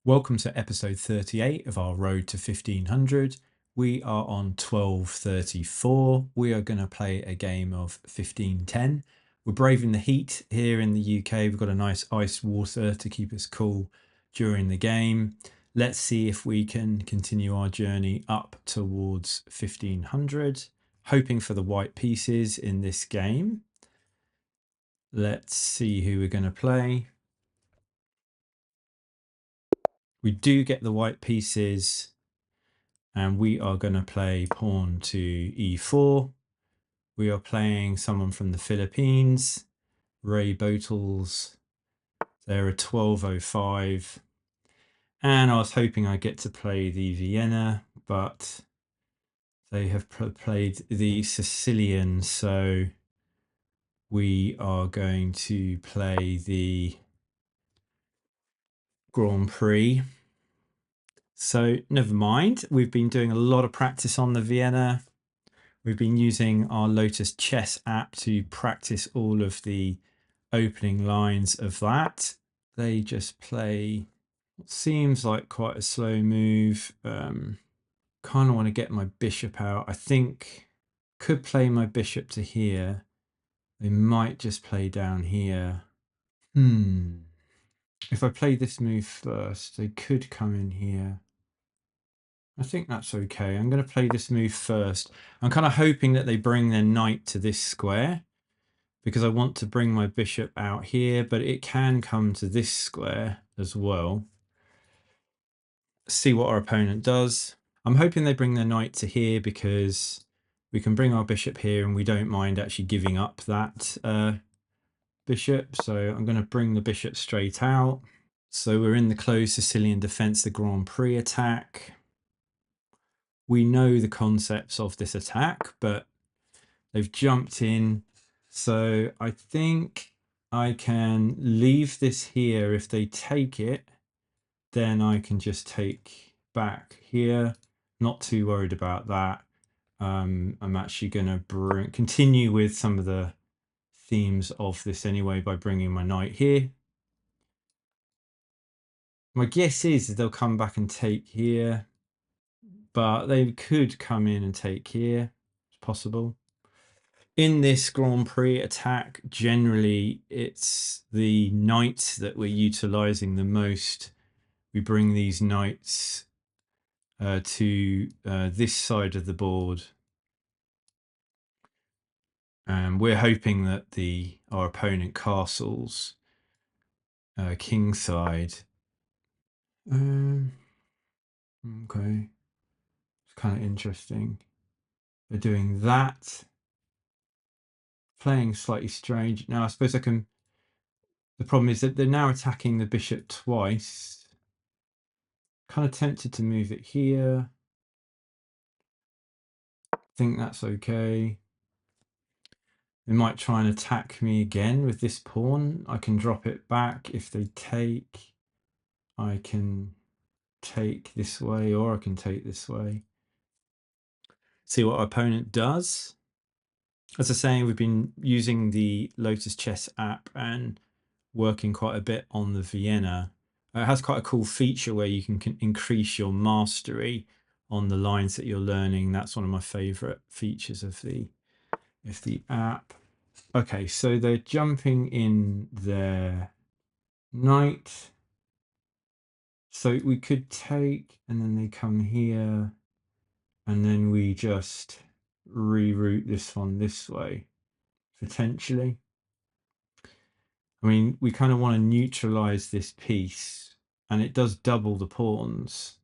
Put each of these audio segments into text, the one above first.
Welcome to episode 38 of our Road to 1500. We are on 1234. We are going to play a game of 1510. We're braving the heat here in the UK. We've got a nice ice water to keep us cool during the game. Let's see if we can continue our journey up towards 1500, hoping for the white pieces in this game. Let's see who we're going to play. We do get the white pieces, and we are going to play pawn to e4. We are playing someone from the Philippines, Ray Botles. They're a 1205. And I was hoping I'd get to play the Vienna, but they have played the Sicilian, so we are going to play the Grand Prix. So never mind. We've been doing a lot of practice on the Vienna. We've been using our Lotus Chess app to practice all of the opening lines of that. They just play what seems like quite a slow move. Kind of want to get my bishop out. I think could play my bishop to here. They might just play down here. If I play this move first, they could come in here. I think that's okay. I'm going to play this move first. I'm kind of hoping that they bring their knight to this square, because I want to bring my bishop out here, but it can come to this square as well. See what our opponent does. I'm hoping they bring their knight to here because we can bring our bishop here and we don't mind actually giving up that bishop. So I'm going to bring the bishop straight out. So we're in the closed Sicilian defense, the Grand Prix attack. We know the concepts of this attack, but they've jumped in. So I think I can leave this here. If they take it, then I can just take back here. Not too worried about that. I'm actually going to continue with some of the themes of this anyway by bringing my knight here. My guess is they'll come back and take here, but they could come in and take here. It's possible. In this Grand Prix attack, generally it's the knights that we're utilizing the most. We bring these knights to this side of the board, and we're hoping that our opponent castles kingside. Okay, it's kind of interesting. They're doing that. Playing slightly strange. Now I suppose I can. The problem is that they're now attacking the bishop twice. Kind of tempted to move it here. Think that's okay. They might try and attack me again with this pawn. I can drop it back. If they take, I can take this way, or I can take this way. See what our opponent does. As I was saying, we've been using the Lotus Chess app and working quite a bit on the Vienna. It has quite a cool feature where you can increase your mastery on the lines that you're learning. That's one of my favorite features of the app. Okay, so they're jumping in their knight. So we could take, and then they come here, and then we just reroute this one this way, potentially. I mean, we kind of want to neutralize this piece, and it does double the pawns.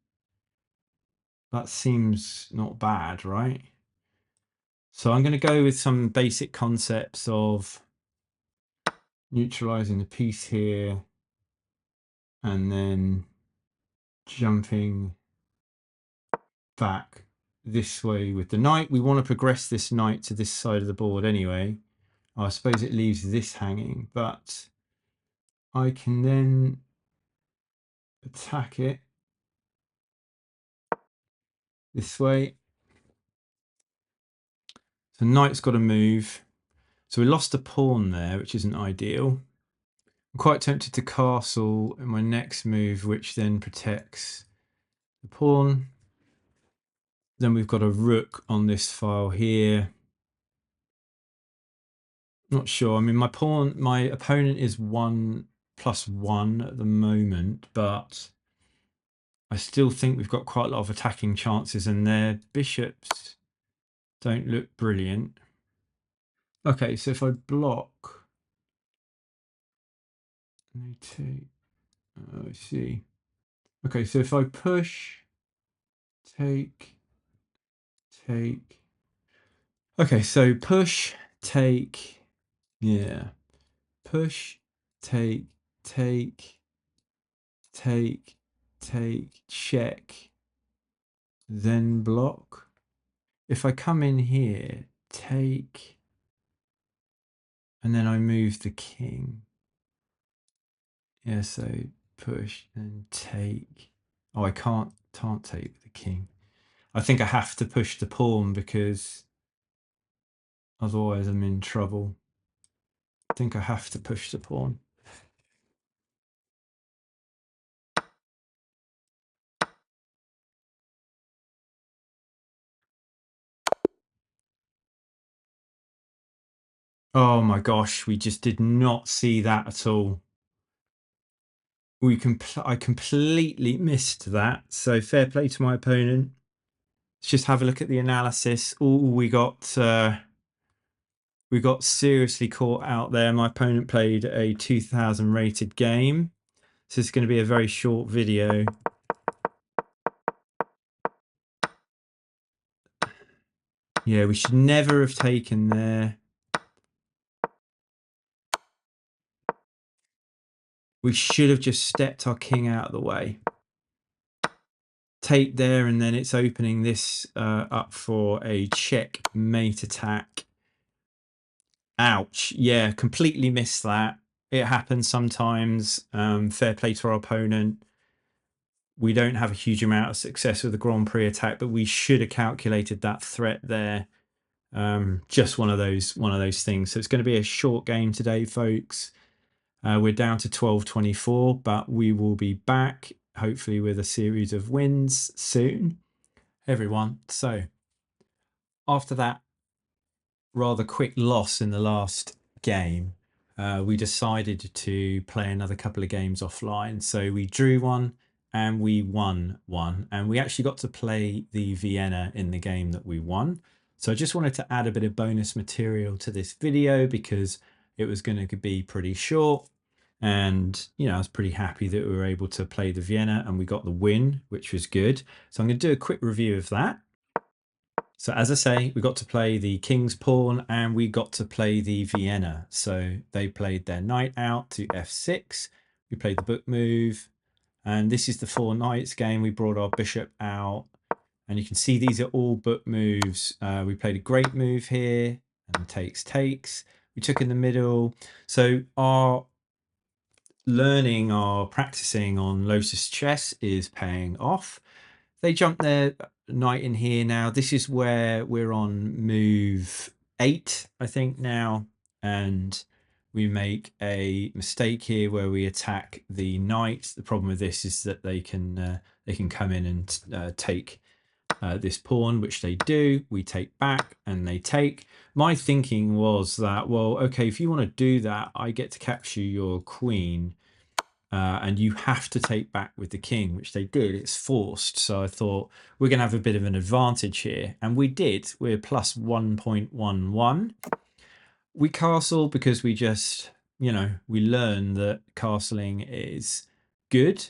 That seems not bad, right? So I'm going to go with some basic concepts of neutralizing the piece here, and then jumping back this way with the knight. We want to progress this knight to this side of the board anyway. I suppose it leaves this hanging, but I can then attack it this way. So knight's got to move. So we lost a pawn there, which isn't ideal. I'm quite tempted to castle in my next move, which then protects the pawn. Then we've got a rook on this file here. Not sure. I mean, my opponent is 1+1 at the moment, but I still think we've got quite a lot of attacking chances, and their bishops don't look brilliant. Okay, so if I block, I see. Okay, so if I push, take. Okay, so push, take, yeah. Push, take, check, then block. If I come in here, take, and then I move the king. Yeah, so push and take. Oh, I can't take with the king. I think I have to push the pawn because otherwise I'm in trouble. I think I have to push the pawn. Oh my gosh, we just did not see that at all. I completely missed that. So fair play to my opponent. Let's just have a look at the analysis. Oh, we got seriously caught out there. My opponent played a 2000 rated game. So it's going to be a very short video. Yeah, we should never have taken there. We should have just stepped our king out of the way. Take there, and then it's opening this up for a checkmate attack. Ouch. Yeah, completely missed that. It happens sometimes. Fair play to our opponent. We don't have a huge amount of success with the Grand Prix attack, but we should have calculated that threat there. Just one of those things. So it's going to be a short game today, folks. We're down to 12-24, but we will be back hopefully with a series of wins soon, everyone. So after that rather quick loss in the last game, we decided to play another couple of games offline. So we drew one and we won one, and we actually got to play the Vienna in the game that we won. So I just wanted to add a bit of bonus material to this video because it was going to be pretty short. And, you know, I was pretty happy that we were able to play the Vienna and we got the win, which was good. So I'm going to do a quick review of that. So as I say, we got to play the King's Pawn and we got to play the Vienna. So they played their knight out to f6. We played the book move. And this is the 4 knights game. We brought our bishop out. And you can see these are all book moves. We played a great move here and takes. We took in the middle. So our practicing on Lotus Chess is paying off. They jump their knight in here now. This is where we're on move 8, I think now, and we make a mistake here where we attack the knight. The problem with this is that they can come in and take this pawn, which they do. We take back and they take. My thinking was that, well, okay, if you want to do that, I get to capture your queen. And you have to take back with the king, which they did. It's forced. So I thought we're going to have a bit of an advantage here. And we did. We're plus 1.11. We castle because we just, you know, we learn that castling is good.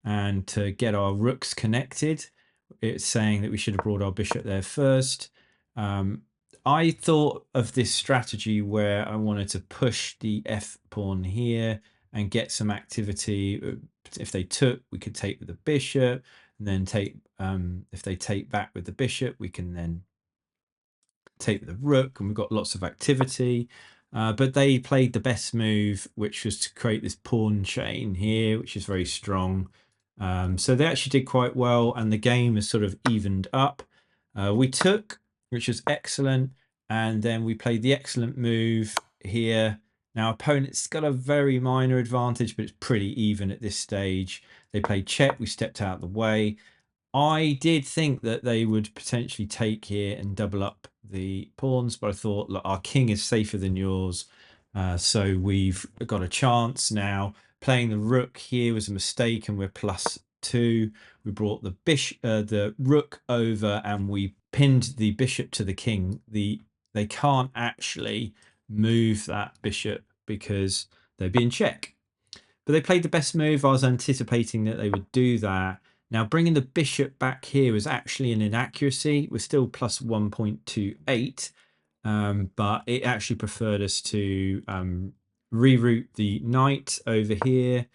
And to get our rooks connected, it's saying that we should have brought our bishop there first. I thought of this strategy where I wanted to push the f pawn here and get some activity. If they took, we could take with the bishop, and then take. If they take back with the bishop, we can then take with the rook, and we've got lots of activity. But they played the best move, which was to create this pawn chain here, which is very strong. So they actually did quite well, and the game is sort of evened up. We took, which was excellent, and then we played the excellent move here, Now, opponent's got a very minor advantage, but it's pretty even at this stage. They played check, we stepped out of the way. I did think that they would potentially take here and double up the pawns, but I thought, look, our king is safer than yours. So we've got a chance now. Playing the rook here was a mistake, and we're +2. We brought the rook over, and we pinned the bishop to the king. They can't actually move that bishop because they'd be in check. But they played the best move. I was anticipating that they would do that. Now, bringing the bishop back here was actually an inaccuracy. We're still +1.28, but it actually preferred us to reroute the knight over here,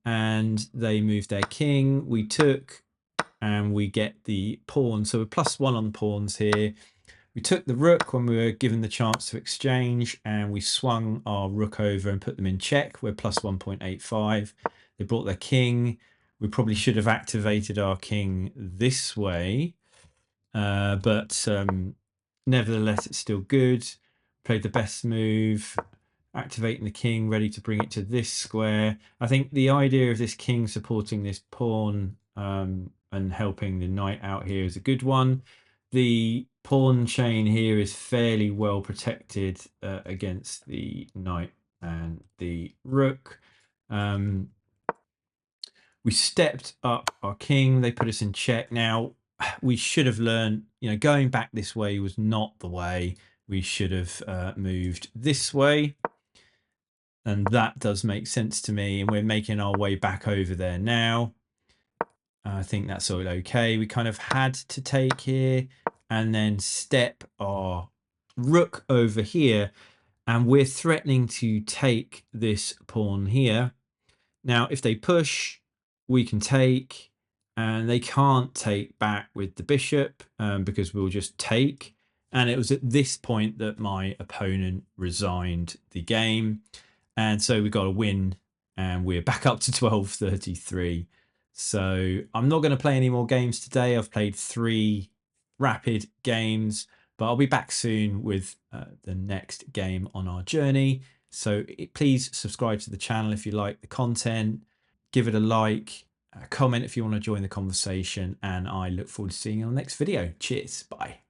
and they moved their king. We took, and we get the pawn. So we're +1 on pawns here. We took the rook when we were given the chance to exchange, and we swung our rook over and put them in check. We're +1.85. They brought their king. We probably should have activated our king this way, but nevertheless, it's still good. Played the best move, activating the king, ready to bring it to this square. I think the idea of this king supporting this pawn and helping the knight out here is a good one. The pawn chain here is fairly well protected against the knight and the rook. We stepped up our king. They put us in check. Now, we should have learned, going back this way was not the way. We should have moved this way. And that does make sense to me. And we're making our way back over there now. I think that's all okay. We kind of had to take here and then step our rook over here. And we're threatening to take this pawn here. Now, if they push, we can take, and they can't take back with the bishop because we'll just take. And it was at this point that my opponent resigned the game. And so we got a win, and we're back up to 1233. So I'm not going to play any more games today. I've played 3 rapid games, but I'll be back soon with the next game on our journey. So please subscribe to the channel if you like the content, give it a like, comment if you want to join the conversation, and I look forward to seeing you on the next video. Cheers, bye.